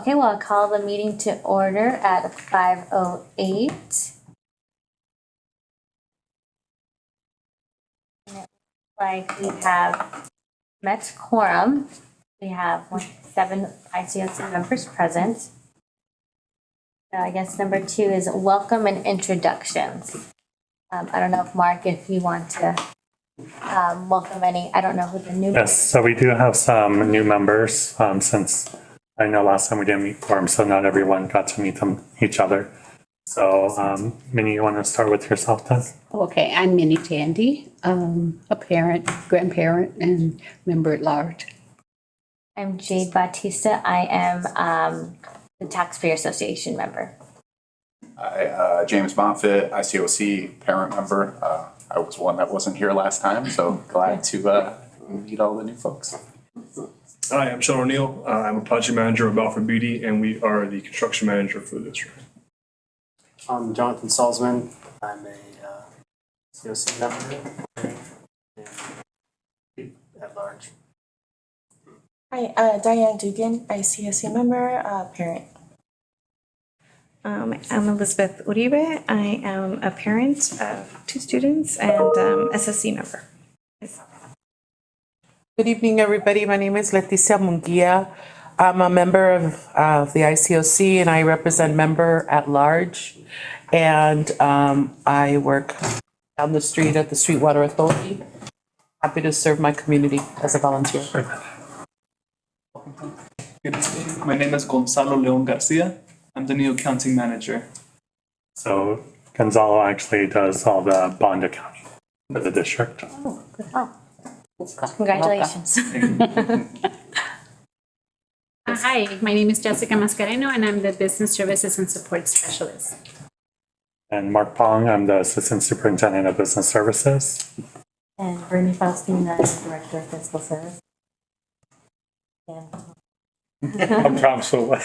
Okay, well, I'll call the meeting to order at 5:08. And it looks like we have met quorum. We have 7 ICOC members present. So I guess number 2 is welcome and introductions. I don't know if Mark, if you want to welcome any, I don't know who the new. Yes, so we do have some new members since I know last time we didn't meet quorum, so not everyone got to meet each other. So Minnie, you want to start with yourself then? Okay, I'm Minnie Tandy, a parent, grandparent, and member at large. I'm Jade Bautista. I am the Taxpayer Association member. James Bonfit, ICOC parent member. I was one that wasn't here last time, so glad to meet all the new folks. Hi, I'm Sean O'Neill. I'm a project manager of Balfour Beatty, and we are the construction manager for the district. I'm Jonathan Salzman. I'm a COC member and at large. Hi, Diane Dugan, ICOC member, parent. I'm Elizabeth Uribe. I am a parent of 2 students and SSC member. Good evening, everybody. My name is Leticia Munguia. I'm a member of the ICOC and I represent member at large. And I work down the street at the Streetwater Authority. Happy to serve my community as a volunteer. Good evening. My name is Gonzalo Leon Garcia. I'm the new accounting manager. So Gonzalo actually does all the bond accounting for the district. Oh, good. Oh, congratulations. Hi, my name is Jessica Mascareno, and I'm the Business Services and Support Specialist. And Mark Pong, I'm the Assistant Superintendent of Business Services. And Bernie Faustina, Director of Fiscal Service. And I'm so glad.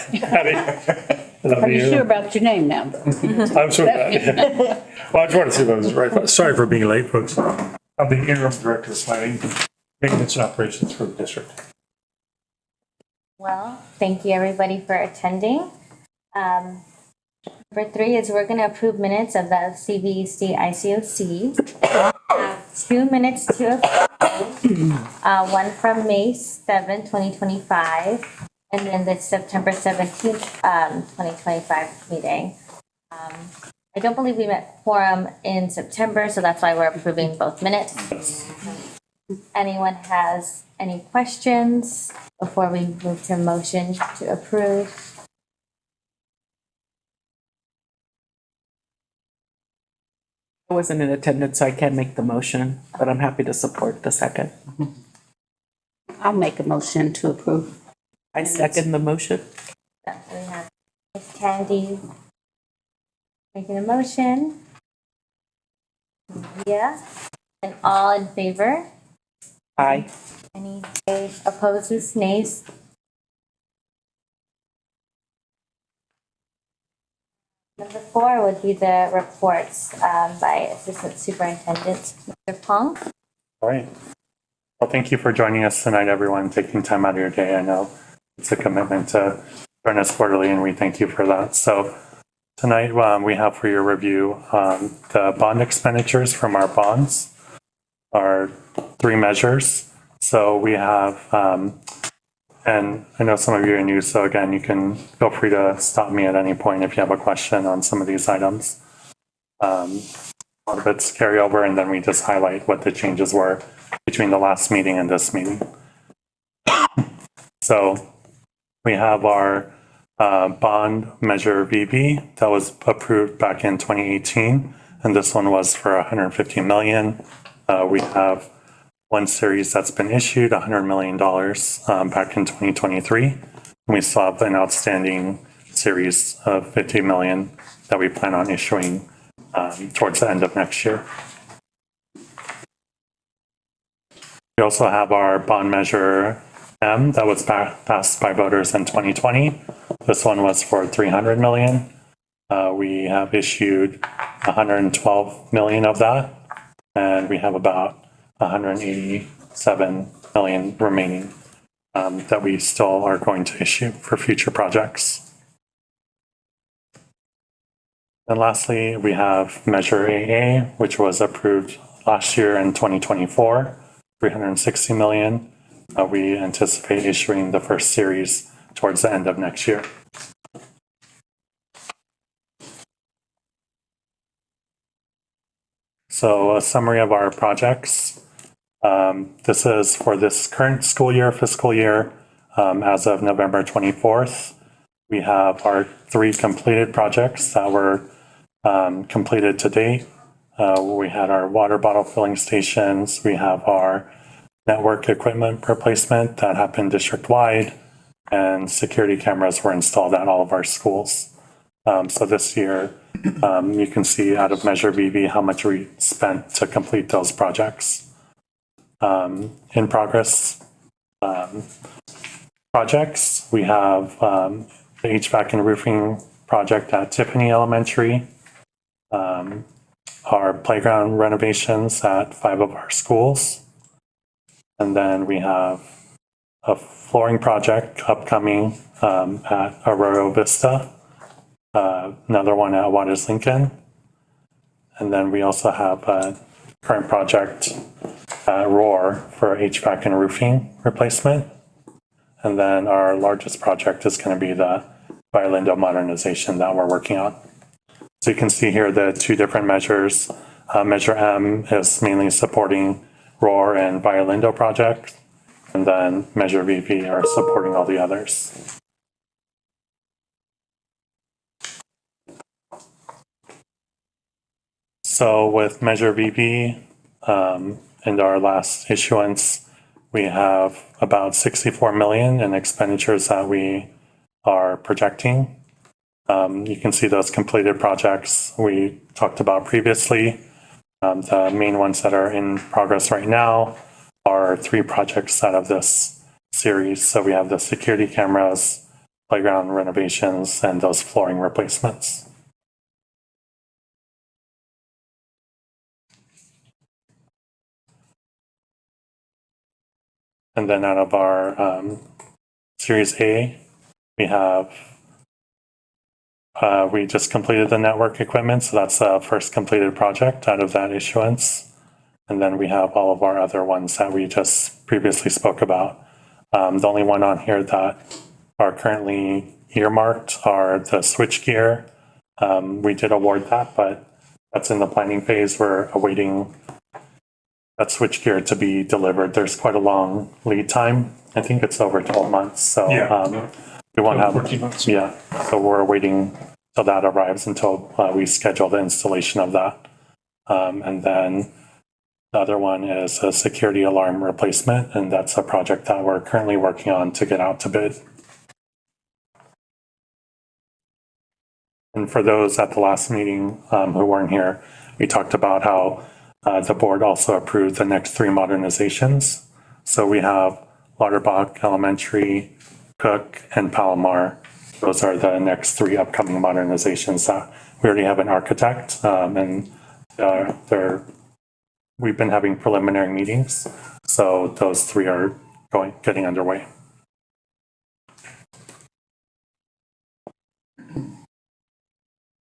Are you sure about your name now? I'm so glad. Well, I just want to say that was right. Sorry for being late, folks. I'm the interim director of planning, maintenance, and operations for the district. well, thank you everybody for attending. Number 3 is we're going to approve minutes of the CVEC ICOC. 2 minutes to approve. One from May 7, 2025, and then the September 17th, 2025 meeting. I don't believe we met quorum in September, so that's why we're approving both minutes. Anyone has any questions before we move to motion to approve? I wasn't in attendance, so I can't make the motion, but I'm happy to support the second. I'll make a motion to approve. I second the motion. So we have Ms. Tandy making a motion. Yeah, and all in favor? Aye. Any opposes, nays? Number 4 would be the reports by Assistant Superintendent Mr. Pong. All right. Well, thank you for joining us tonight, everyone, taking time out of your day. I know it's a commitment to join us quarterly, and we thank you for that. So tonight we have for your review the bond expenditures from our bonds, our 3 measures. So we have, and I know some of you are new, so again, you can feel free to stop me at any point if you have a question on some of these items. A lot of it's carryover, and then we just highlight what the changes were between the last meeting and this meeting. So we have our bond measure VB that was approved back in 2018, and this one was for 150 million. We have one series that's been issued, $100 million back in 2023. And we still have an outstanding series of 50 million that we plan on issuing towards the end of next year. We also have our bond measure M that was passed by voters in 2020. This one was for 300 million. We have issued 112 million of that, and we have about 187 million remaining that we still are going to issue for future projects. And lastly, we have Measure AA, which was approved last year in 2024, 360 million. We anticipate issuing the first series towards the end of next year. So a summary of our projects. This is for this current school year, fiscal year, as of November 24th. We have our 3 completed projects that were completed to date. We had our water bottle filling stations. We have our network equipment replacement that happened district-wide, and security cameras were installed at all of our schools. So this year, you can see out of Measure VB how much we spent to complete those projects. In progress projects, we have the HVAC and roofing project at Tiffany Elementary, our playground renovations at 5 of our schools, and then we have a flooring project upcoming at Arroyo Vista, another one at Waters Lincoln, and then we also have a current project at Roar for HVAC and roofing replacement. And then our largest project is going to be the Violindo modernization that we're working on. So you can see here the 2 different measures. Measure M is mainly supporting Roar and Violindo projects, and then Measure VP are supporting all the others. So with Measure VP and our last issuance, we have about 64 million in expenditures that we are projecting. You can see those completed projects we talked about previously. The main ones that are in progress right now are 3 projects out of this series. So we have the security cameras, playground renovations, and those flooring replacements. And then out of our Series A, we have, we just completed the network equipment. So that's the first completed project out of that issuance. And then we have all of our other ones that we just previously spoke about. The only one on here that are currently earmarked are the switchgear. We did award that, but that's in the planning phase. We're awaiting that switchgear to be delivered. There's quite a long lead time. I think it's over 12 months. So we won't have 14 months. Yeah. So we're waiting till that arrives until we schedule the installation of that. And then the other one is a security alarm replacement, and that's a project that we're currently working on to get out to bid. And for those at the last meeting who weren't here, we talked about how the board also approved the next 3 modernizations. So we have Lauterbach Elementary, Cook, and Palomar. Those are the next 3 upcoming modernizations that we already have an architect, and we've been having preliminary meetings. So those 3 are getting underway.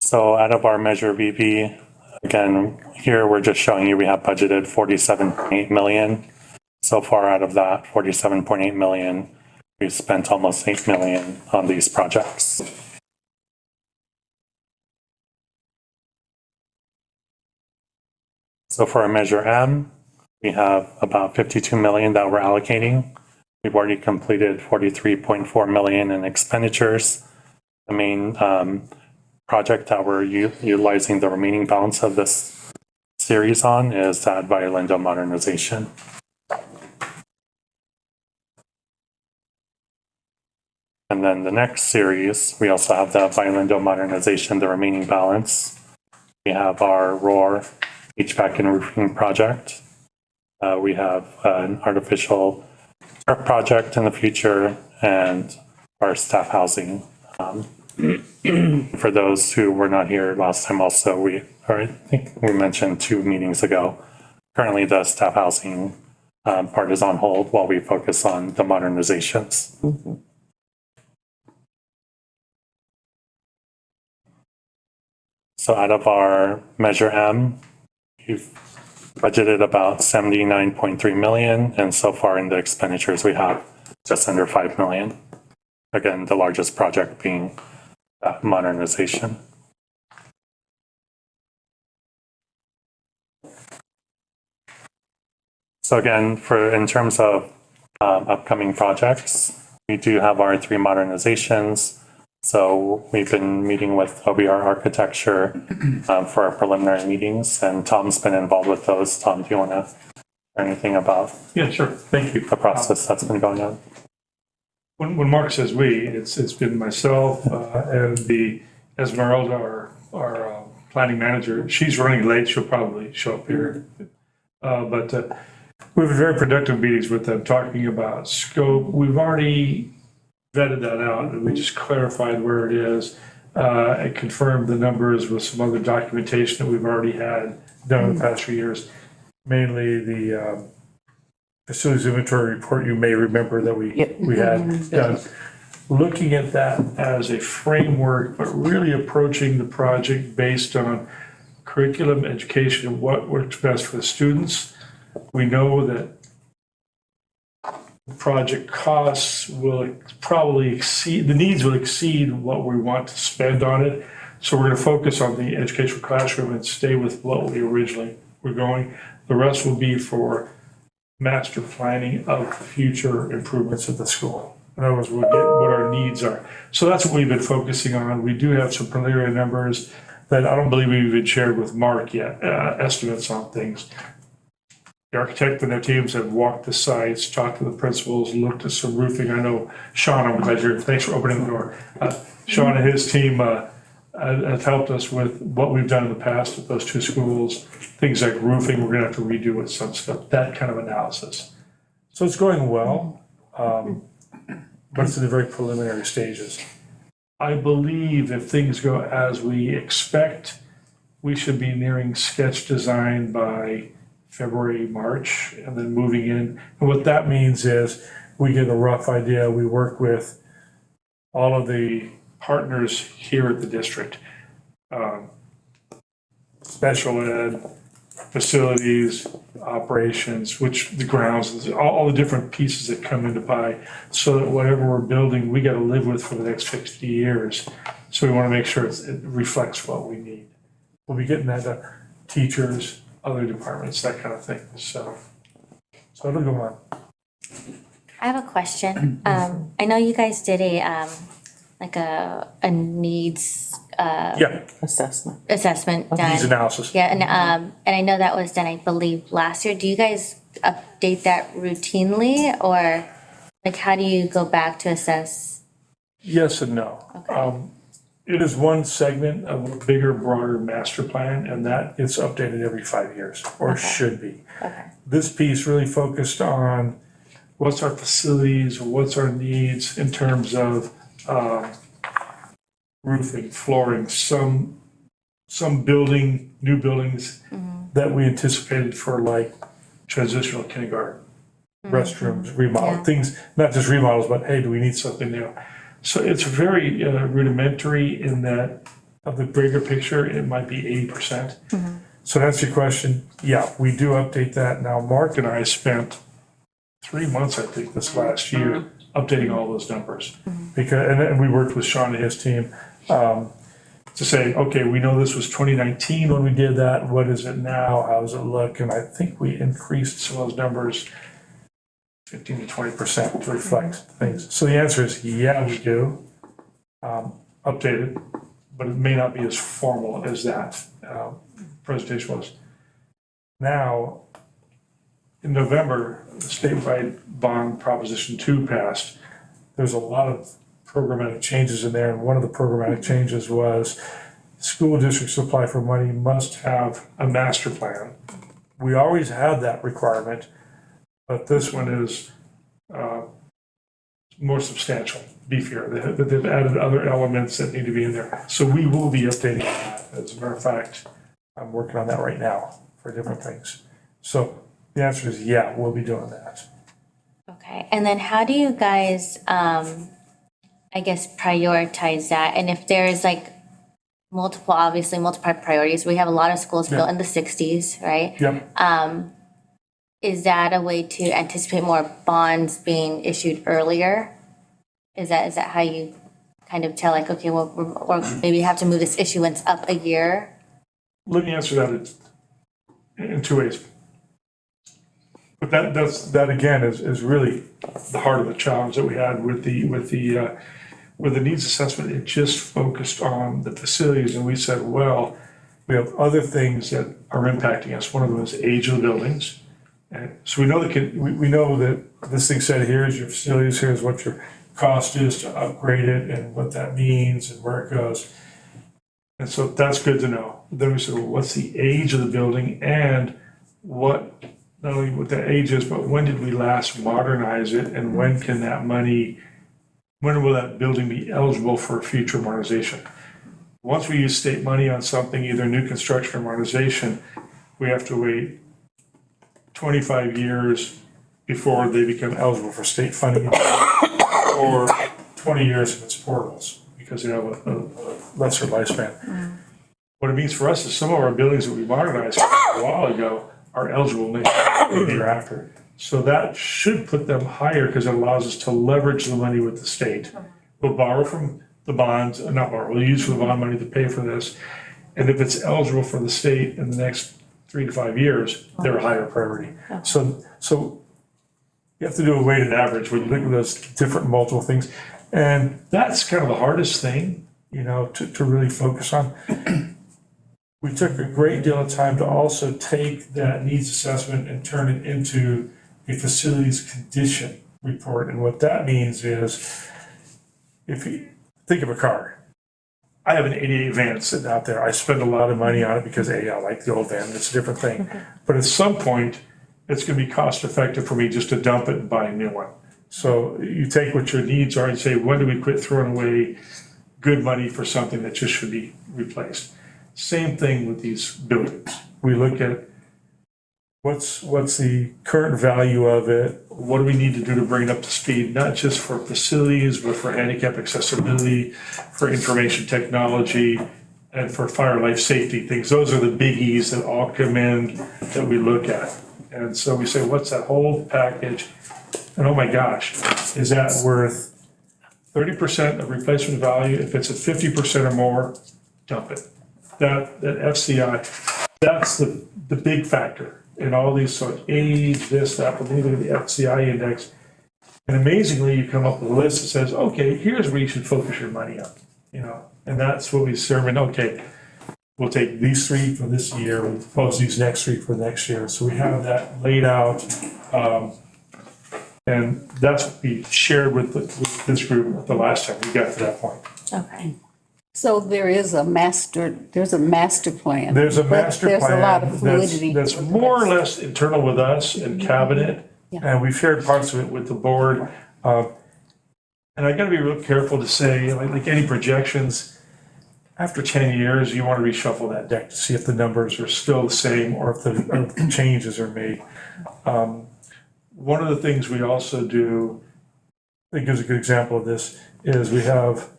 So out of our Measure VP, again, here we're just showing you we have budgeted 47.8 million. So far out of that 47.8 million, we've spent almost 8 million on these projects. So for our Measure M, we have about 52 million that we're allocating. We've already completed 43.4 million in expenditures. The main project that we're utilizing the remaining balance of this series on is that Violindo modernization. And then the next series, we also have the Violindo modernization, the remaining balance. We have our Roar HVAC and roofing project. We have an artificial turf project in the future, and our staff housing. For those who were not here last time also, I think we mentioned 2 meetings ago, currently the staff housing part is on hold while we focus on the modernizations. So out of our Measure M, we've budgeted about 79.3 million, and so far in the expenditures, we have just under 5 million. Again, the largest project being modernization. So again, in terms of upcoming projects, we do have our 3 modernizations. So we've been meeting with OBR Architecture for our preliminary meetings, and Tom's been involved with those. Tom, do you want to share anything about? Yeah, sure. Thank you. The process that's been going on. When Mark says we, it's been myself and the Esmeralda, our planning manager. She's running late. She'll probably show up here. But we've had very productive meetings with them talking about scope. We've already vetted that out, and we just clarified where it is and confirmed the numbers with some other documentation that we've already had done in the past few years. Mainly the facilities inventory report, you may remember that we had done. Looking at that as a framework, but really approaching the project based on curriculum, education, and what works best for the students. We know that project costs will probably exceed, the needs will exceed what we want to spend on it. So we're going to focus on the educational classroom and stay with what we originally were going. The rest will be for master planning of future improvements at the school. In other words, we'll get what our needs are. So that's what we've been focusing on. We do have some preliminary numbers that I don't believe we've even shared with Mark yet, estimates on things. The architect and their teams have walked the sites, talked to the principals, looked at some roofing. I know Sean, I'm glad you're, thanks for opening the door. Sean and his team have helped us with what we've done in the past at those 2 schools. Things like roofing, we're gonna have to redo with some stuff, that kind of analysis. So it's going well, but it's in the very preliminary stages. I believe if things go as we expect, we should be nearing sketch design by February, March, and then moving in. And what that means is we get a rough idea. We work with all of the partners here at the district, special ed, facilities, operations, which the grounds, all the different pieces that come into play, so that whatever we're building, we got to live with for the next 50 years. So we want to make sure it reflects what we need. We'll be getting that to teachers, other departments, that kind of thing. So it'll go on. I have a question. I know you guys did a needs assessment done. Needs analysis. Yeah, and I know that was done, I believe, last year. Do you guys update that routinely, or like how do you go back to assess? Yes and no. Okay. It is one segment of a bigger, broader master plan, and that gets updated every 5 years, or should be. Okay. This piece really focused on what's our facilities, what's our needs in terms of roofing, flooring, some building, new buildings that we anticipated for like transitional kindergarten, restrooms, remodel, things, not just remodels, but hey, do we need something new? So it's very rudimentary in that of the bigger picture, it might be 80%. So to answer your question, yeah, we do update that. Now, Mark and I spent 3 months, I think, this last year updating all those numbers. Because, and we worked with Sean and his team to say, okay, we know this was 2019 when we did that. What is it now? How does it look? And I think we increased some of those numbers 15 to 20% to reflect things. So the answer is, yeah, we do update it, but it may not be as formal as that presentation was. Now, in November, the statewide bond Proposition 2 passed. There's a lot of programmatic changes in there, and one of the programmatic changes was school districts apply for money must have a master plan. We always had that requirement, but this one is more substantial, beefier. They've added other elements that need to be in there. So we will be updating that. As a matter of fact, I'm working on that right now for different things. So The answer is, yeah, we'll be doing that. Okay, and then how do you guys, I guess, prioritize that? And if there is like obviously multiple priorities, we have a lot of schools built in the sixties, right? Yep. Is that a way to anticipate more bonds being issued earlier? Is that how you kind of tell like, okay, well, or maybe have to move this issuance up a year? Let me answer that in two ways. But that again is really the heart of the challenge that we had with the needs assessment. It just focused on the facilities, and we said, well, we have other things that are impacting us. One of them is age of the buildings. And so we know we know that this thing said, here's your facilities, here's what your cost is to upgrade it and what that means and where it goes. And so that's good to know. Then we said, well, what's the age of the building and not only what the age is, but when did we last modernize it and when will that building be eligible for future modernization? Once we use state money on something, either new construction or modernization, we have to wait 25 years before they become eligible for state funding, or 20 years if it's portables, because they have a lesser lifespan. What it means for us is some of our buildings that we modernized a while ago are eligible next year after. So that should put them higher because it allows us to leverage the money with the state. We'll borrow from the bonds, not borrow, we'll use the bond money to pay for this. And if it's eligible for the state in the next 3 to 5 years, they're a higher priority. So you have to do a weighted average when you look at those different multiple things. And that's kind of the hardest thing, to really focus on. We took a great deal of time to also take that needs assessment and turn it into a facilities condition report. And what that means is, if you think of a car, I have an 88 van sitting out there. I spend a lot of money on it because I like the old van. It's a different thing. But at some point, it's going to be cost effective for me just to dump it and buy a new one. So you take what your needs are and say, when do we quit throwing away good money for something that just should be replaced? Same thing with these buildings. We look at what's the current value of it? What do we need to do to bring it up to speed? Not just for facilities, but for handicap accessibility, for information technology, and for fire life safety things. Those are the biggies that all come in that we look at. And so we say, what's that whole package? And oh my gosh, is that worth 30% of replacement value? If it's at 50% or more, dump it. That FCI, that's the big factor in all these sort of age, this, that, but then you look at the FCI index. And amazingly, you come up with a list that says, okay, here's where you should focus your money on, and that's what we determine. Okay, we'll take these 3 for this year, we'll propose these next 3 for next year. So we have that laid out. And that's what we shared with this group the last time we got to that point. Okay. So there's a master plan. There's a master plan. There's a lot of fluidity. That's more or less internal with us and cabinet. Yeah. And we've shared parts of it with the board. And I gotta be real careful to say, like any projections, after 10 years, you want to reshuffle that deck to see if the numbers are still the same or if the changes are made. One of the things we also do, I think gives a good example of this, is we have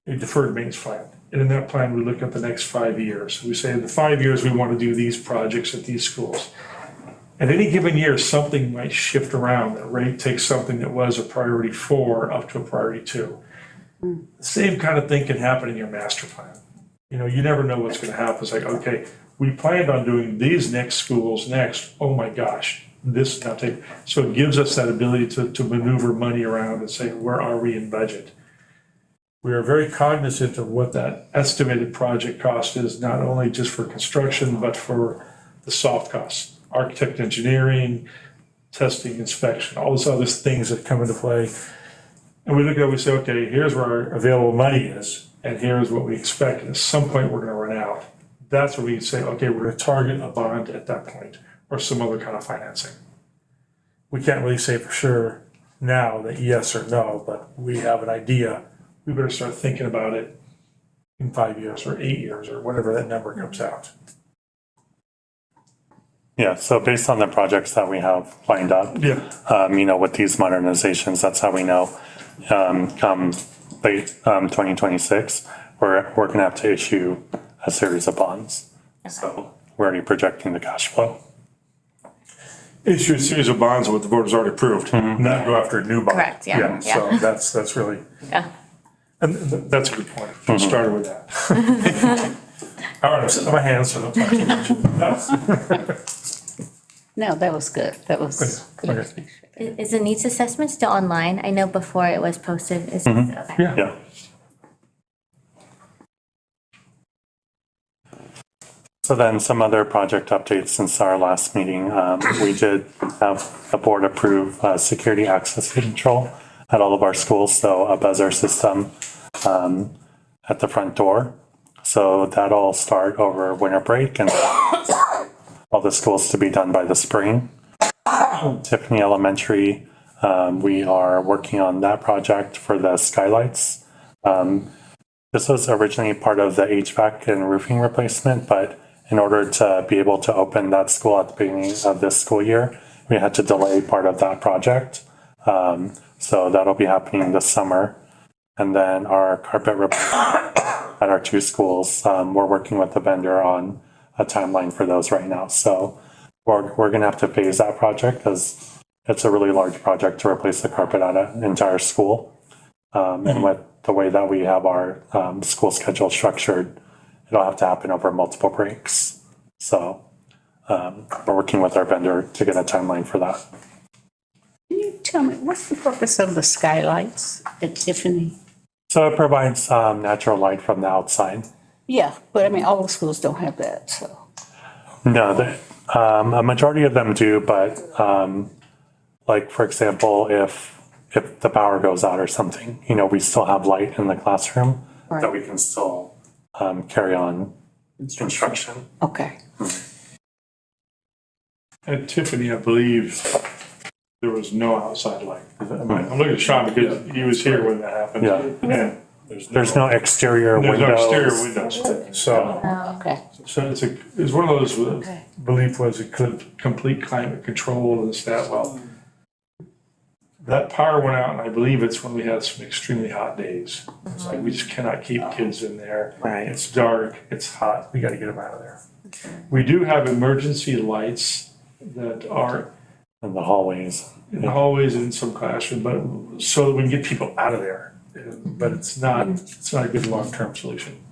a deferred maintenance plan. And in that plan, we look at the next 5 years. We say in the 5 years, we want to do these projects at these schools. At any given year, something might shift around. That rate takes something that was a priority 4 up to a priority 2. The same kind of thing can happen in your master plan. You never know what's going to happen. It's like, okay, we planned on doing these next schools next. Oh my gosh, this now take. So it gives us that ability to maneuver money around and say, where are we in budget? We are very cognizant of what that estimated project cost is, not only just for construction, but for the soft costs, architect, engineering, testing, inspection, all those other things that come into play. And we look at it, we say, okay, here's where our available money is, and here's what we expect. And at some point, we're going to run out. That's where we say, okay, we're going to target a bond at that point, or some other kind of financing. We can't really say for sure now that yes or no, but we have an idea. We better start thinking about it in 5 years or 8 years or whatever that number comes out. Yeah, so based on the projects that we have lined up, with these modernizations, that's how we know, come late, 2026, we're gonna have to issue a series of bonds. So we're already projecting the cash flow. Issue a series of bonds with the board has already approved, not go after a new bond. Correct, yeah. So that's really, Yeah. and that's a good point. Should started with that. All right, I'm sitting on my hands, so don't touch it. No, that was good. That was good Okay. explanation. Is the needs assessment still online? I know before it was posted. Is okay. Yeah. So then some other project updates since our last meeting. We did have the board approve security access control at all of our schools. So a buzzer system at the front door. So that'll start over winter break and all the schools to be done by the spring. Tiffany Elementary, we are working on that project for the skylights. This was originally part of the HVAC and roofing replacement, but in order to be able to open that school at the beginning of this school year, we had to delay part of that project. So that'll be happening this summer. And then our carpet replacement at our 2 schools, we're working with the vendor on a timeline for those right now. So we're gonna have to phase that project because it's a really large project to replace the carpet at an entire school. And with the way that we have our school schedule structured, it'll have to happen over multiple breaks. So we're working with our vendor to get a timeline for that. Can you tell me, what's the purpose of the skylights at Tiffany? So it provides natural light from the outside. Yeah, but I mean, all the schools don't have that, so. No, a majority of them do, but like for example, if the power goes out or something, we still have light in the classroom that we can still carry on instruction. Okay. At Tiffany, I believe there was no outside light. I'm looking at Sean because he was here when that happened. Yeah. And There's no exterior there's windows. no exterior windows. So, Okay. so it's one of those, belief was it could complete climate control and that. Well, that power went out and I believe it's when we had some extremely hot days. It's like, we just cannot keep kids in there. Right. It's dark, it's hot, we gotta get them out of there. We do have emergency lights that are In the hallways. in the hallways and in some classroom, but so that we can get people out of there. But it's not a good long-term solution.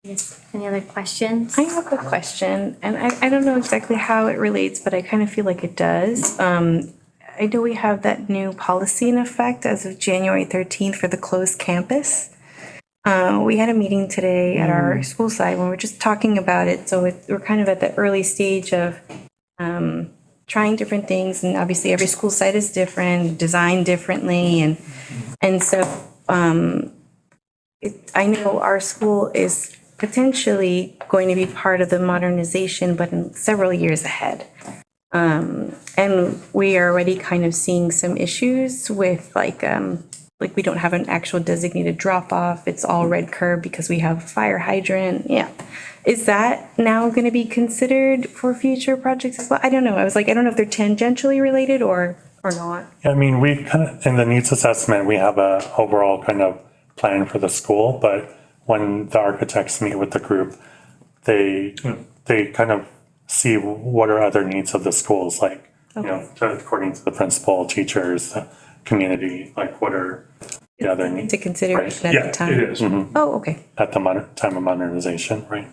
Yes. Any other questions? I have a question, and I don't know exactly how it relates, but I kind of feel like it does. I know we have that new policy in effect as of January 13th for the closed campus. We had a meeting today at our school site when we were just talking about it. So we're kind of at the early stage of trying different things, and obviously every school site is different, designed differently, and so I know our school is potentially going to be part of the modernization, but in several years ahead. And we are already kind of seeing some issues with like we don't have an actual designated drop off. It's all red curb because we have a fire hydrant. Yeah. Is that now going to be considered for future projects as well? I don't know. I don't know if they're tangentially related or not. I mean, we kind of, in the needs assessment, we have a overall kind of plan for the school, but when the architects meet with the group, they kind of see what are other needs of the schools, like, according to the principal, teachers, the community, like what are the other needs. To consideration at the time. It is. Oh, okay. At the time of modernization, right?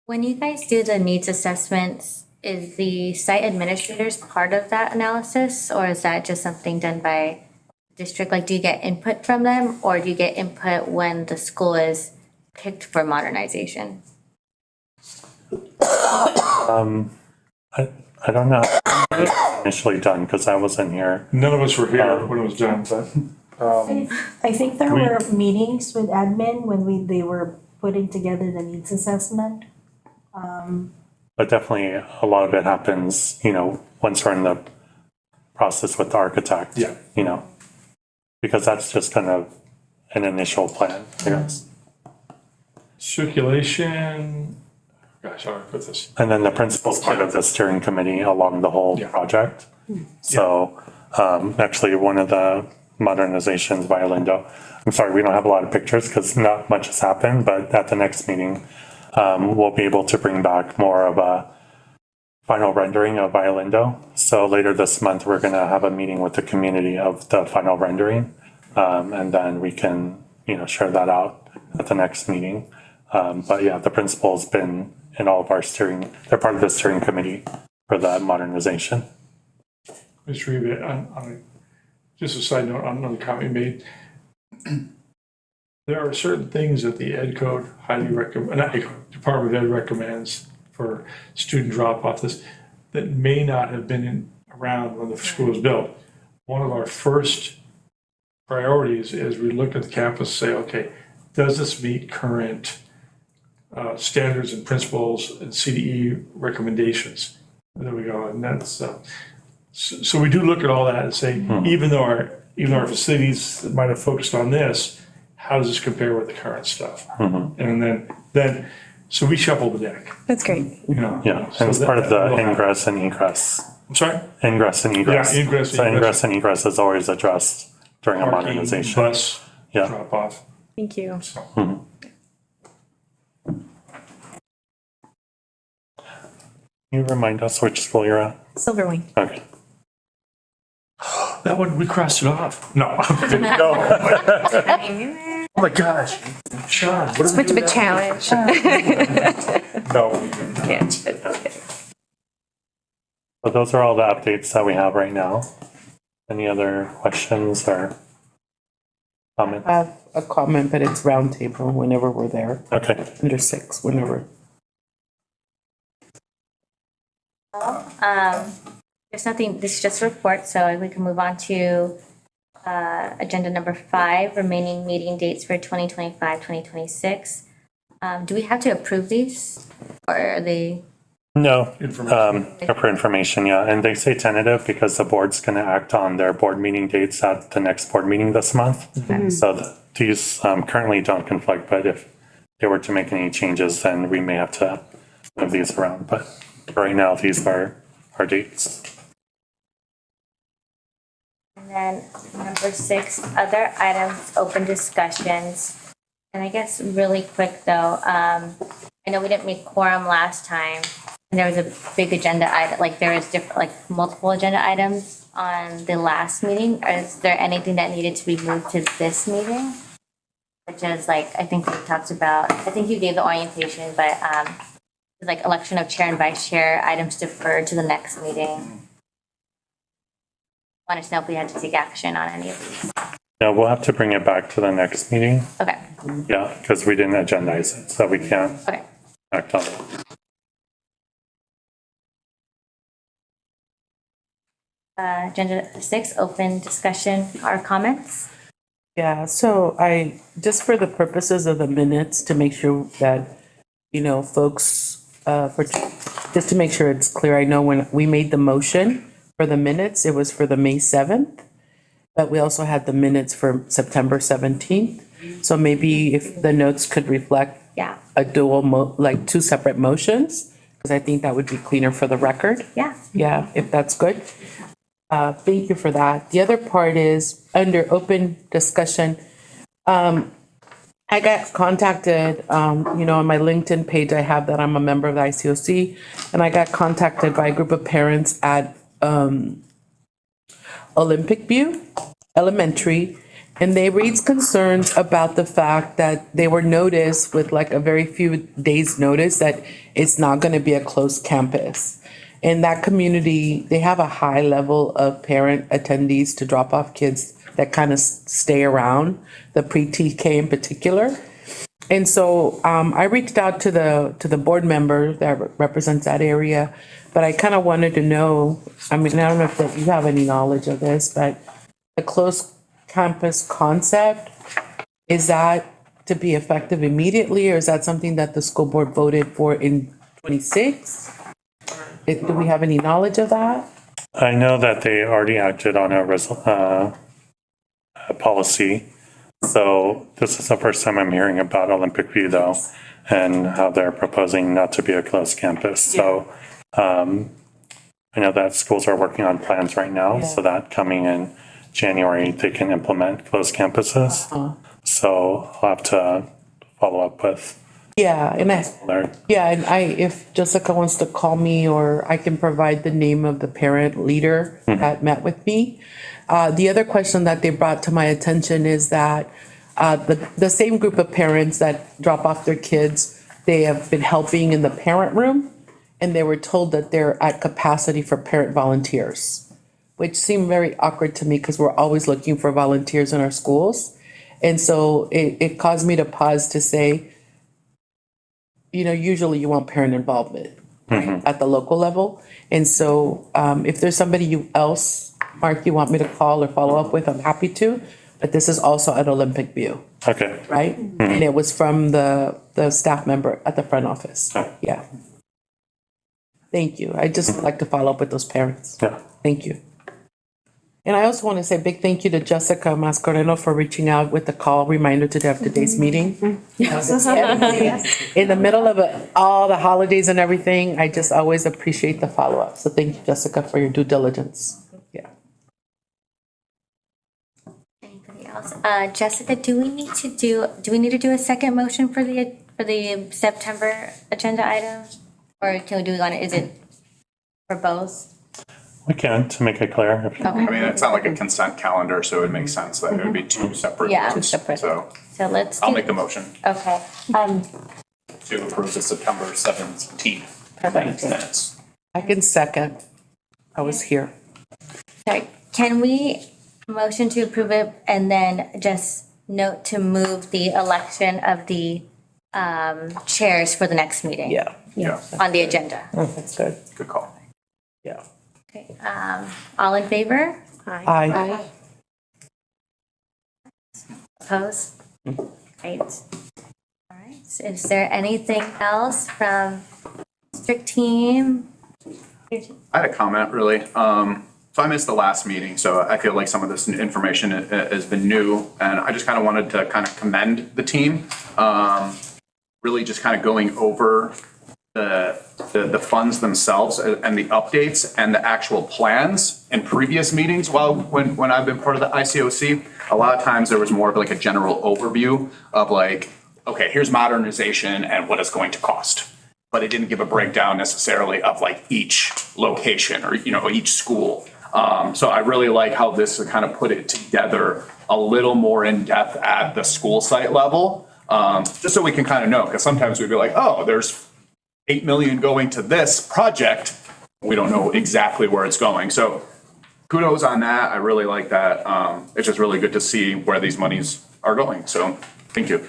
When you guys do the needs assessments, is the site administrators part of that analysis, or is that just something done by district? Like, do you get input from them, or do you get input when the school is picked for modernization? I don't know how it was initially done because I wasn't here. None of us were here when it was done, but I think there were meetings with admin when they were putting together the needs assessment. But definitely a lot of it happens, once we're in the process with the architect. Yeah. Because that's just kind of an initial plan, I guess. Circulation, gosh, how do I put this? And then the principal's part of the steering committee along the whole project. So, actually, one of the modernizations by Lindo, I'm sorry, we don't have a lot of pictures because not much has happened, but at the next meeting, we'll be able to bring back more of a final rendering of Violindo. So later this month, we're going to have a meeting with the community of the final rendering. And then we can, share that out at the next meeting. But yeah, the principal's been in all of our they're part of the steering committee for that modernization. Mr. Reba, just a side note on another comment you made. There are certain things that the Ed Code highly recommend, not Ed Code, Department of Ed recommends for student drop-off that may not have been around when the school was built. One of our first priorities is we look at the campus and say, okay, does this meet current standards and principles and CDE recommendations? And there we go. And that's so we do look at all that and say, even though our facilities might have focused on this, how does this compare with the current stuff? And then so we shuffle the deck. That's great. Yeah, and it's part of the ingress and egress. I'm sorry? Ingress and egress. Yeah, ingress and So egress. ingress and egress is always addressed during a Parking, modernization. bus Yeah. drop off. Thank you. Can you remind us which school you're at? Silverwing. Okay. That one, we crossed it off. No. No. Oh my gosh. Sean, what It's much of a challenge. No. Yeah. So those are all the updates that we have right now. Any other questions or comments? I have a comment, but it's roundtable whenever we're there, Okay. under 6, whenever. There's nothing, this is just a report, so we can move on to agenda number 5, remaining meeting dates for 2025, 2026. Do we have to approve these or are they? No, Information. for information, yeah. And they say tentative because the board's going to act on their board meeting dates at the next board meeting this month. So these currently don't conflict, but if they were to make any changes, then we may have to move these around. But right now, these are our dates. And then number 6, other items, open discussions. And I guess really quick though, I know we didn't make quorum last time. And there was a big agenda item, like there was multiple agenda items on the last meeting. Is there anything that needed to be moved to this meeting? Which is I think we talked about, I think you gave the orientation, but election of chair and vice chair, items deferred to the next meeting. Want to know if we had to take action on any of these. Yeah, we'll have to bring it back to the next meeting. Okay, Yeah, because we didn't agendize it, so we can't okay. act on it. Agenda 6, open discussion or comments. Yeah, so just for the purposes of the minutes, to make sure that, folks, just to make sure it's clear, I know when we made the motion for the minutes, it was for the May 7th, but we also had the minutes for September 17th. So maybe if the notes could reflect Yeah, a dual, two separate motions, because I think that would be cleaner for the record. yeah. Yeah, if that's good. Thank you for that. The other part is under open discussion. I got contacted, on my LinkedIn page, I have that I'm a member of the ICOC, and I got contacted by a group of parents at Olympic View Elementary, and they raised concerns about the fact that they were noticed with a very few days' notice that it's not going to be a closed campus. In that community, they have a high level of parent attendees to drop off kids that kind of stay around, the pre-TK in particular. And so I reached out to the board member that represents that area, but I kind of wanted to know, I don't know if you have any knowledge of this, but the closed campus concept, is that to be effective immediately, or is that something that the school board voted for in 26? Do we have any knowledge of that? I know that they already acted on a policy So this is the first time I'm hearing about Olympic View though, and how they're proposing not to be a closed campus. So I know that schools are working on plans right now, so that coming in January, they can implement closed campuses. So I'll have to follow up with Yeah, and Larry. if Jessica wants to call me, or I can provide the name of the parent leader that met with me. The other question that they brought to my attention is that the same group of parents that drop off their kids, they have been helping in the parent room, and they were told that they're at capacity for parent volunteers, which seemed very awkward to me because we're always looking for volunteers in our schools. And so it caused me to pause to say, usually you want parent involvement at the local level. And so if there's somebody else, Mark, you want me to call or follow up with, I'm happy to. But this is also at Olympic View, Okay. right? And it was from the staff member at the front office. Yeah. Thank you. I just like to follow up with those parents. Yeah. Thank you. And I also want to say a big thank you to Jessica Mascareno for reaching out with the call reminder to have today's meeting. In the middle of all the holidays and everything, I just always appreciate the follow-up. So thank you, Jessica, for your due diligence. Yeah. Anybody else? Jessica, do we need to do a second motion for the September agenda item? Or can we do it on, is it for both? We can, to make it clear. Okay. I mean, it's not like a consent calendar, so it would make sense that it would be two separate Yeah, votes. So So let's I'll do- make the motion Okay, to approve the September 17th minutes. I can second. I was here. sorry, can we motion to approve it and then just note to move the election of the chairs for the next meeting? Yeah. Yeah, On the agenda. That's good. good call. Yeah. Okay, all in favor? Aye. Opposed? Great. All right, is there anything else from district team? I had a comment really. So I missed the last meeting, so I feel like some of this information has been new, and I just kind of wanted to kind of commend the team. Really just kind of going over the funds themselves and the updates and the actual plans in previous meetings. Well, when I've been part of the ICOC, a lot of times there was more of like a general overview of like, okay, here's modernization and what it's going to cost. But it didn't give a breakdown necessarily of like each location or, each school. So I really like how this kind of put it together a little more in depth at the school site level. Just so we can kind of know, because sometimes we'd be like, oh, there's 8 million going to this project. We don't know exactly where it's going. So kudos on that. I really like that. It's just really good to see where these monies are going. So thank you.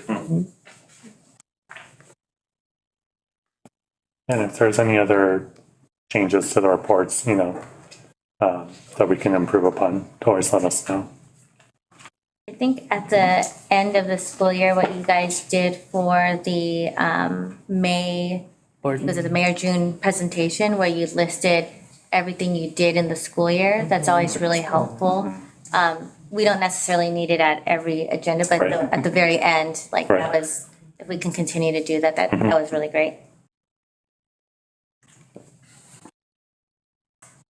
And if there's any other changes to the reports, that we can improve upon, always let us know. I think at the end of the school year, what you guys did for the May or June presentation, where you listed everything you did in the school year, that's always really helpful. We don't necessarily need it at every agenda, but at the very end, like that was, if we can continue to do that, that was really great.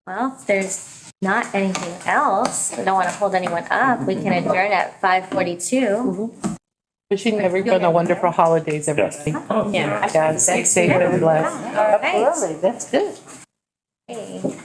Well, if there's not anything else, I don't want to hold anyone up. We can adjourn at 5:42. Wishing everyone a wonderful holidays, everybody. Yeah. Yeah, stay safe and blessed. All right. Absolutely, that's good. Okay.